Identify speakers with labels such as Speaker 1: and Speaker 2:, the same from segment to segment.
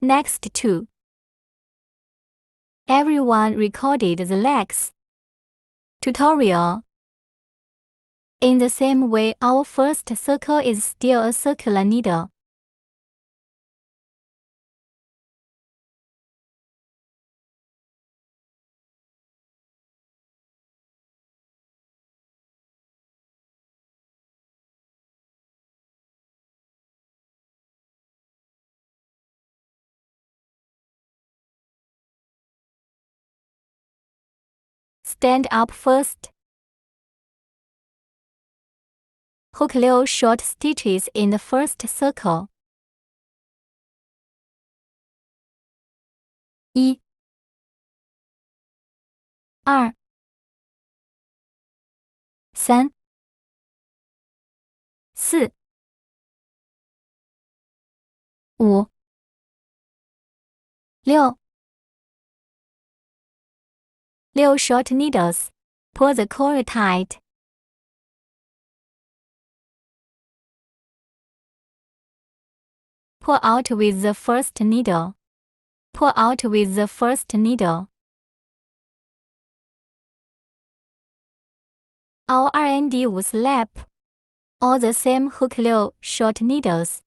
Speaker 1: Next 2. Everyone recorded the legs. Tutorial. In the same way, our first circle is still a circular needle. Stand up first. Hook 6 short stitches in the first circle. 1 2 3 4 5 6 6 short needles. Pull the cord tight. Pull out with the first needle. Pull out with the first needle. Our R&D was lap. All the same hook 6 short needles.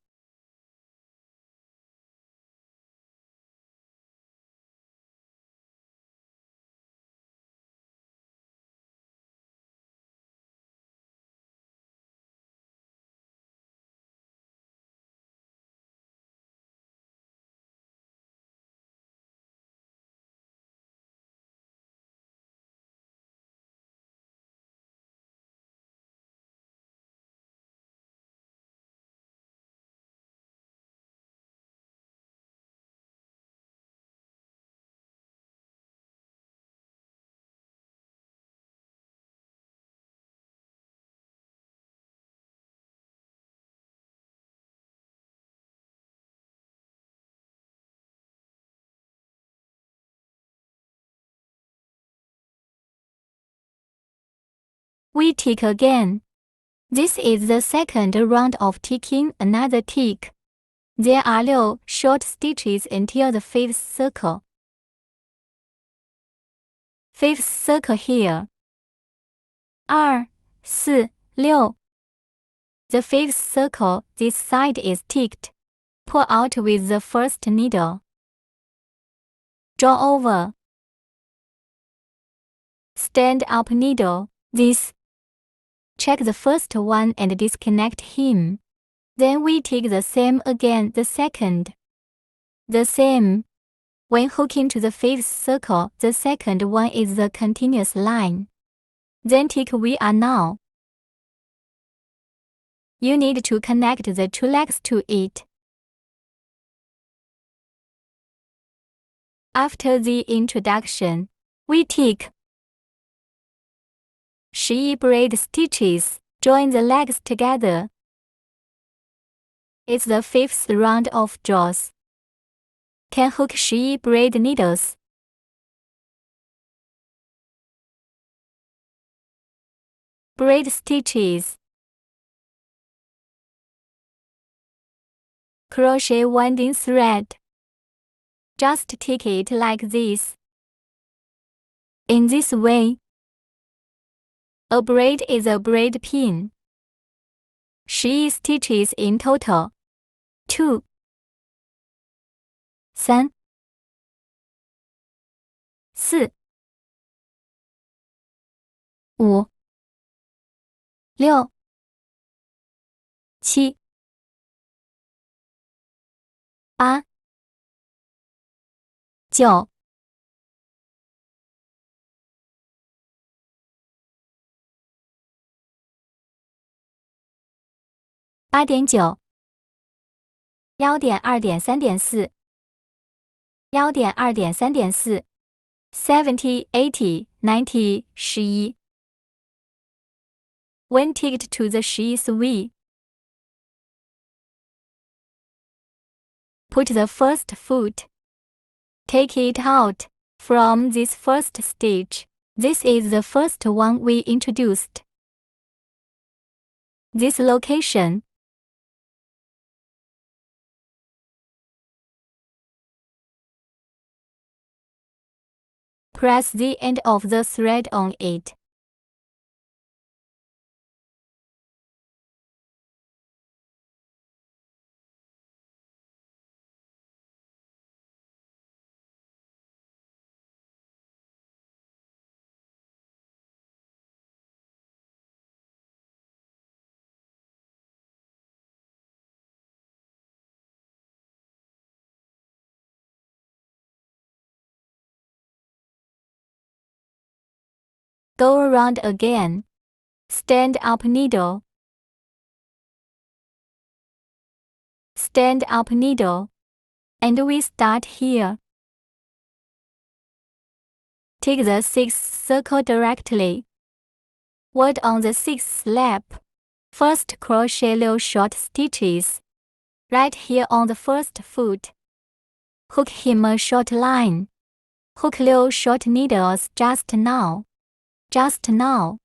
Speaker 1: We tick again. This is the second round of ticking another tick. There are 6 short stitches until the 5th circle. 5th circle here. 2 4 6. The 5th circle, this side is ticked. Pull out with the first needle. Draw over. Stand up needle. This. Check the first one and disconnect him. Then we tick the same again, the second. The same. When hooking to the 5th circle, the second one is the continuous line. Then tick we are now. You need to connect the 2 legs to it. After the introduction, we tick 11 braid stitches, join the legs together. It's the 5th round of draws. Can hook 11 braid needles. Braid stitches. Crochet winding thread. Just tick it like this. In this way, a braid is a braid pin. 11 stitches in total. 2 3 4 5 6 7 8 9 8.9 1.2.3.4 1.2.3.4 70, 80, 90, 11. When ticked to the 11th V, put the first foot. Take it out from this first stitch. This is the first one we introduced. This location. Press the end of the thread on it. Go around again. Stand up needle. Stand up needle. And we start here. Take the 6th circle directly. Work on the 6th lap. First crochet 6 short stitches. Right here on the first foot. Hook him a short line. Hook 6 short needles just now. Just now.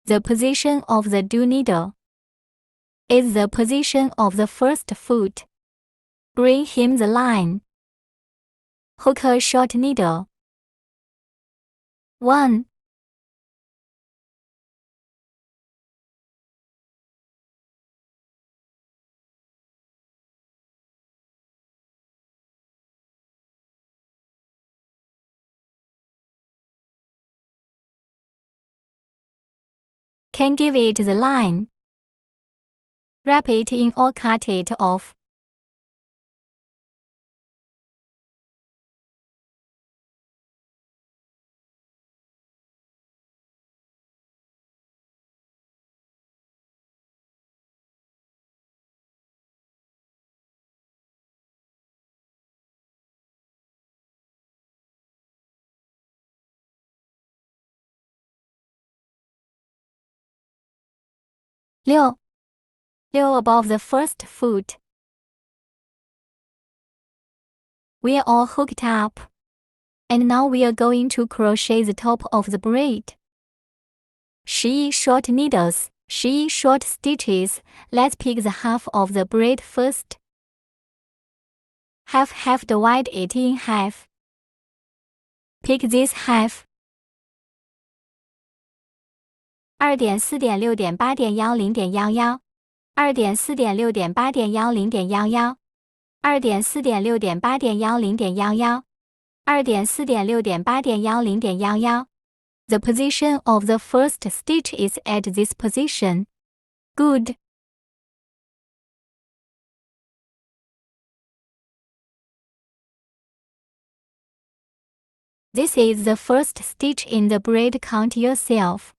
Speaker 1: The position of the do needle is the position of the first foot. Bring him the line. Hook a short needle. 1. Can give it the line. Wrap it in or cut it off. Liu above the first foot. We are all hooked up. And now we are going to crochet the top of the braid. 11 short needles, 11 short stitches. Let's pick the half of the braid first. Half divide it in half. Pick this half. 2.4.6.8.10.11 2.4.6.8.10.11 2.4.6.8.10.11 2.4.6.8.10.11 The position of the first stitch is at this position. Good. This is the first stitch in the braid. Count yourself.